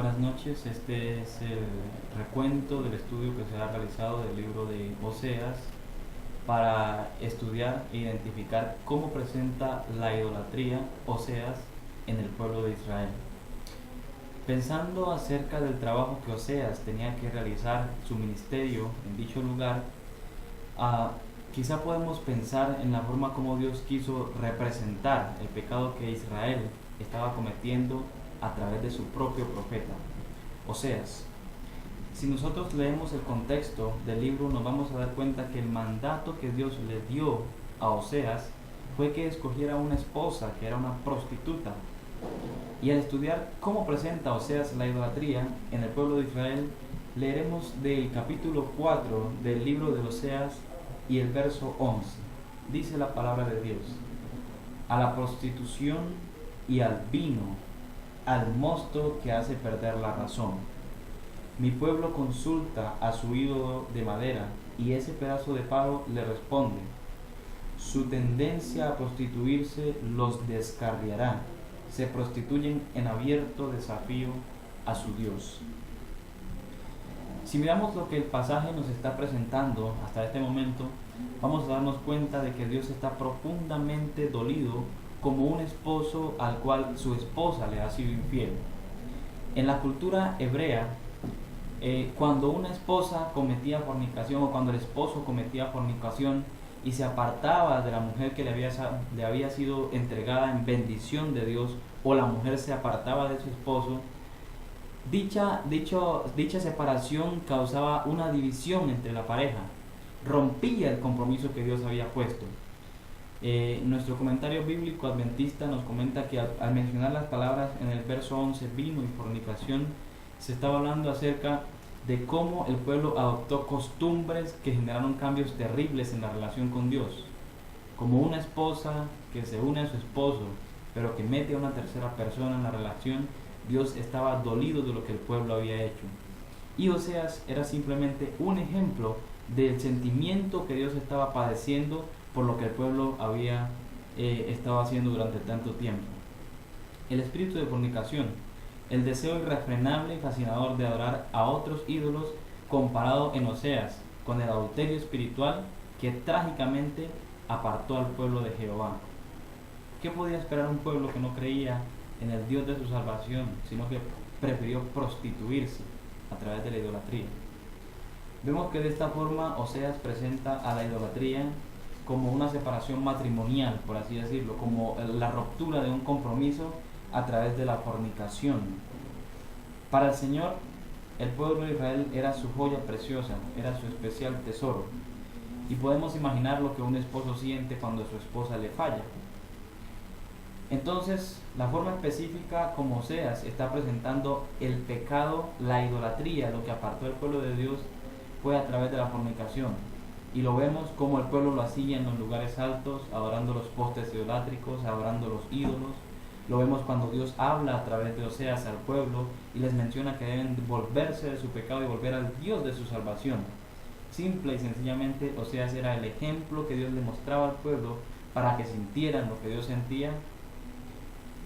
Buenas noches, este es el recuento del estudio que se ha realizado del libro de Oseas para estudiar e identificar cómo presenta la idolatría Oseas en el pueblo de Israel. Pensando acerca del trabajo que Oseas tenía que realizar su ministerio en dicho lugar, quizá podemos pensar en la forma como Dios quiso representar el pecado que Israel estaba cometiendo a través de su propio profeta, Oseas. Si nosotros leemos el contexto del libro, nos vamos a dar cuenta que el mandato que Dios le dio a Oseas fue que escogiera una esposa que era una prostituta. Y al estudiar cómo presenta Oseas la idolatría en el pueblo de Israel, leeremos del capítulo 4 del libro de Oseas y el verso 11. Dice la palabra de Dios: a la prostitución y al vino, al mosto que hace perder la razón. Mi pueblo consulta a su ídolo de madera, y ese pedazo de palo le responde. Su tendencia a prostituirse los descarriará. Se prostituyen en abierto desafío a su Dios. Si miramos lo que el pasaje nos está presentando hasta este momento, vamos a darnos cuenta de que Dios está profundamente dolido como un esposo al cual su esposa le ha sido infiel. En la cultura hebrea, cuando una esposa cometía fornicación o cuando el esposo cometía fornicación y se apartaba de la mujer que le había sido entregada en bendición de Dios, o la mujer se apartaba de su esposo, dicha separación causaba una división entre la pareja, rompía el compromiso que Dios había puesto. Nuestro comentario bíblico adventista nos comenta que al mencionar las palabras en el verso 11, vino y fornicación, se estaba hablando acerca de cómo el pueblo adoptó costumbres que generaron cambios terribles en la relación con Dios, como una esposa que se une a su esposo, pero que mete a una tercera persona en la relación. Dios estaba dolido de lo que el pueblo había hecho. Y Oseas era simplemente un ejemplo del sentimiento que Dios estaba padeciendo por lo que el pueblo había estado haciendo durante tanto tiempo. El espíritu de fornicación, el deseo irrefrenable y fascinador de adorar a otros ídolos, comparado en Oseas con el adulterio espiritual que trágicamente apartó al pueblo de Jehová. ¿Qué podía esperar un pueblo que no creía en el Dios de su salvación, sino que prefirió prostituirse a través de la idolatría? Vemos que de esta forma Oseas presenta a la idolatría como una separación matrimonial, por así decirlo, como la ruptura de un compromiso a través de la fornicación. Para el Señor, el pueblo de Israel era su joya preciosa, era su especial tesoro. Y podemos imaginar lo que un esposo siente cuando su esposa le falla. Entonces, la forma específica como Oseas está presentando el pecado, la idolatría, lo que apartó al pueblo de Dios, fue a través de la fornicación. Y lo vemos como el pueblo lo hacía en los lugares altos, adorando los postes idolátricos, adorando los ídolos. Lo vemos cuando Dios habla a través de Oseas al pueblo y les menciona que deben volverse de su pecado y volver al Dios de su salvación. Simple y sencillamente, Oseas era el ejemplo que Dios le mostraba al pueblo para que sintieran lo que Dios sentía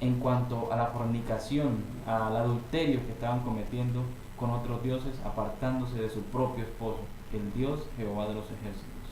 en cuanto a la fornicación, al adulterio que estaban cometiendo con otros dioses, apartándose de su propio esposo, el Dios Jehová de los ejércitos.